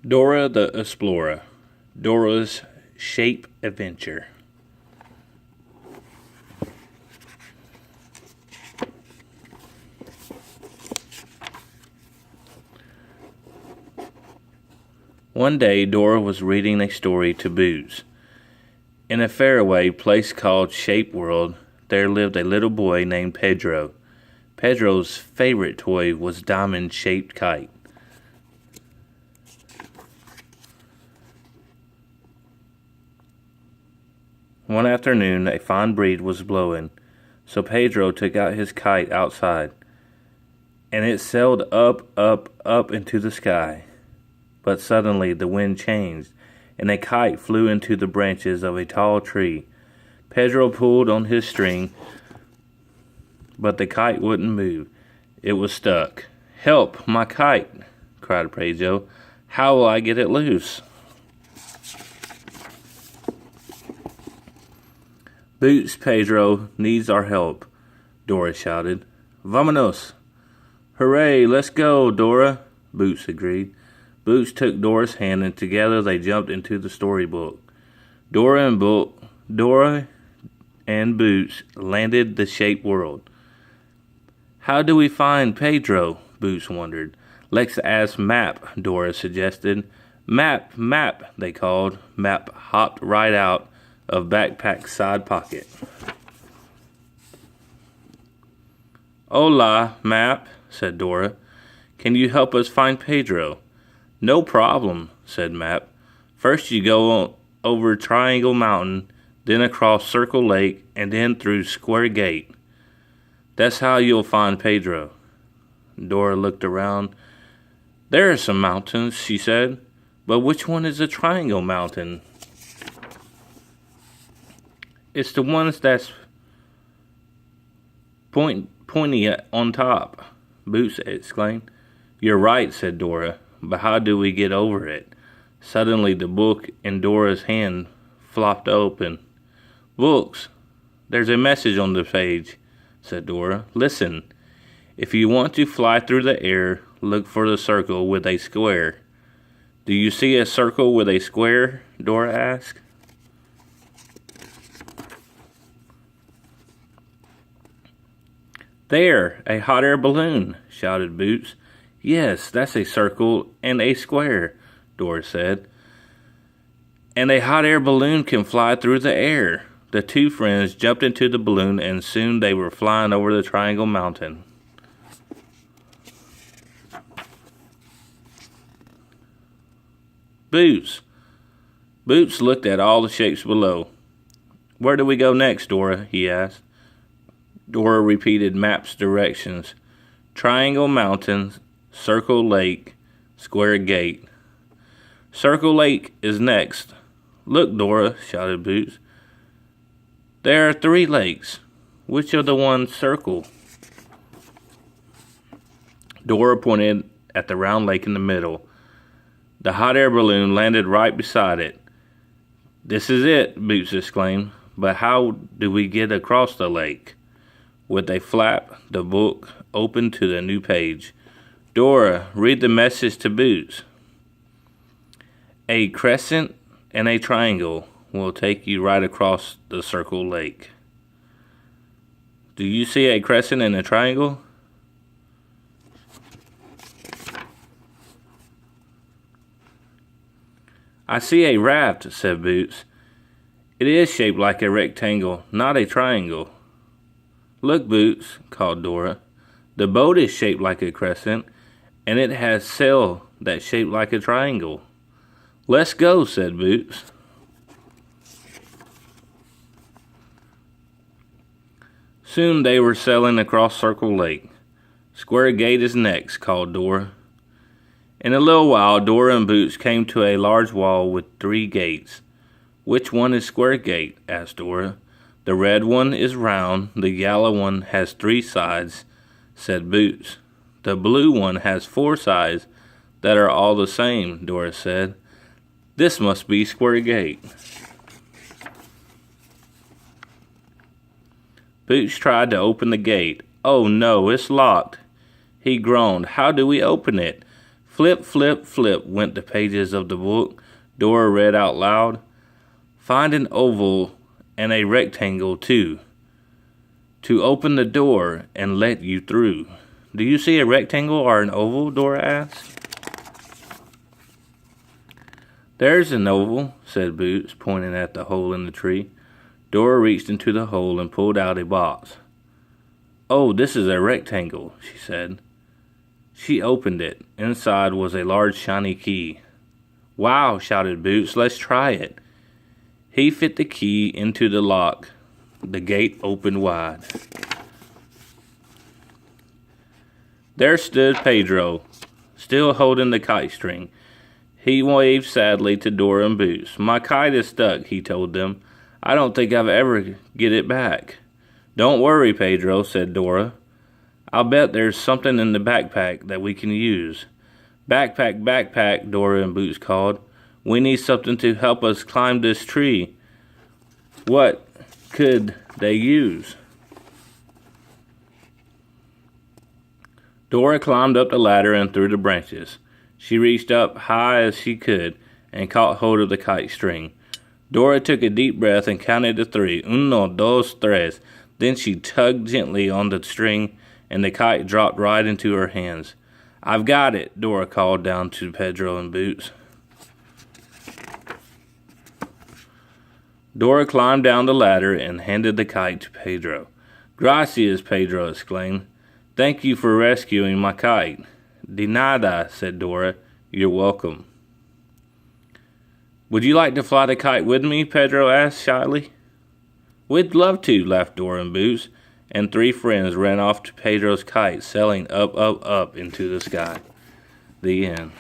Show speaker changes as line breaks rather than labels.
Dora the Explorer. Dora's Shape Adventure. One day, Dora was reading a story to Boots. In a faraway place called Shape World, there lived a little boy named Pedro. Pedro's favorite toy was diamond-shaped kite. One afternoon, a fine breeze was blowing, so Pedro took out his kite outside, and it sailed up, up, up into the sky. But suddenly the wind changed, and a kite flew into the branches of a tall tree. Pedro pulled on his string, but the kite wouldn't move. It was stuck. "Help, my kite!" cried Pedro. "How will I get it loose?" "Boots, Pedro needs our help," Dora shouted. "Vamonos!" "Hooray, let's go, Dora," Boots agreed. Boots took Dora's hand, and together they jumped into the storybook. Dora and Boots landed the Shape World. "How do we find Pedro?" Boots wondered. "Let's ask Map," Dora suggested. "Map, Map," they called. Map hopped right out of backpack's side pocket. "Hola, Map," said Dora. "Can you help us find Pedro?" "No problem," said Map. "First you go over Triangle Mountain, then across Circle Lake, and then through Square Gate. That's how you'll find Pedro." Dora looked around. "There are some mountains," she said, "but which one is the Triangle Mountain?" "It's the ones that's pointy on top," Boots exclaimed. "You're right," said Dora. "But how do we get over it?" Suddenly the book in Dora's hand flopped open. "Books, there's a message on the page," said Dora. "Listen. If you want to fly through the air, look for the circle with a square." "Do you see a circle with a square?" Dora asked. "There, a hot air balloon," shouted Boots. "Yes, that's a circle and a square," Dora said. "And a hot air balloon can fly through the air." The two friends jumped into the balloon, and soon they were flying over the Triangle Mountain. Boots looked at all the shapes below. "Where do we go next, Dora?" he asked. Dora repeated Map's directions. Triangle Mountain, Circle Lake, Square Gate. "Circle Lake is next." "Look, Dora," shouted Boots. "There are 3 lakes. Which of the ones circle?" Dora pointed at the round lake in the middle. The hot air balloon landed right beside it. "This is it," Boots exclaimed. "But how do we get across the lake?" With a flap, the book opened to the new page. "Dora, read the message to Boots." "A crescent and a triangle will take you right across the Circle Lake." "Do you see a crescent and a triangle?" "I see a raft," said Boots. "It is shaped like a rectangle, not a triangle." "Look, Boots," called Dora. "The boat is shaped like a crescent, and it has sail that's shaped like a triangle." "Let's go," said Boots. Soon they were sailing across Circle Lake. "Square Gate is next," called Dora. In a little while, Dora and Boots came to a large wall with 3 gates. "Which one is Square Gate?" asked Dora. "The red one is round, the yellow one has 3 sides," said Boots. "The blue one has 4 sides that are all the same," Dora said. "This must be Square Gate." Boots tried to open the gate. "Oh no, it's locked," he groaned. "How do we open it?" Flip, flip, flip went the pages of the book. Dora read out loud. Find an oval and a rectangle too, to open the door and let you through. Do you see a rectangle or an oval? Dora asked. There's an oval, said Boots, pointing at the hole in the tree. Dora reached into the hole and pulled out a box. Oh, this is a rectangle, she said. She opened it. Inside was a large shiny key. Wow, shouted Boots, let's try it. He fit the key into the lock. The gate opened wide. There stood Pedro, still holding the kite string. He waved sadly to Dora and Boots. My kite is stuck, he told them. I don't think I'll ever get it back. Don't worry, Pedro, said Dora. I'll bet there's something in the backpack that we can use. Backpack, backpack, Dora and Boots called. We need something to help us climb this tree. What could they use? Dora climbed up the ladder and through the branches. She reached up high as she could and caught hold of the kite string. Dora took a deep breath and counted to 3. Uno, dos, tres. Then she tugged gently on the string and the kite dropped right into her hands. I've got it, Dora called down to Pedro and Boots. Dora climbed down the ladder and handed the kite to Pedro. Gracias, Pedro exclaimed. Thank you for rescuing my kite. De nada, said Dora. You're welcome. Would you like to fly the kite with me? Pedro asked shyly. We'd love to, laughed Dora and Boots, and 3 friends ran off to Pedro's kite, sailing up, up, up into the sky. The end.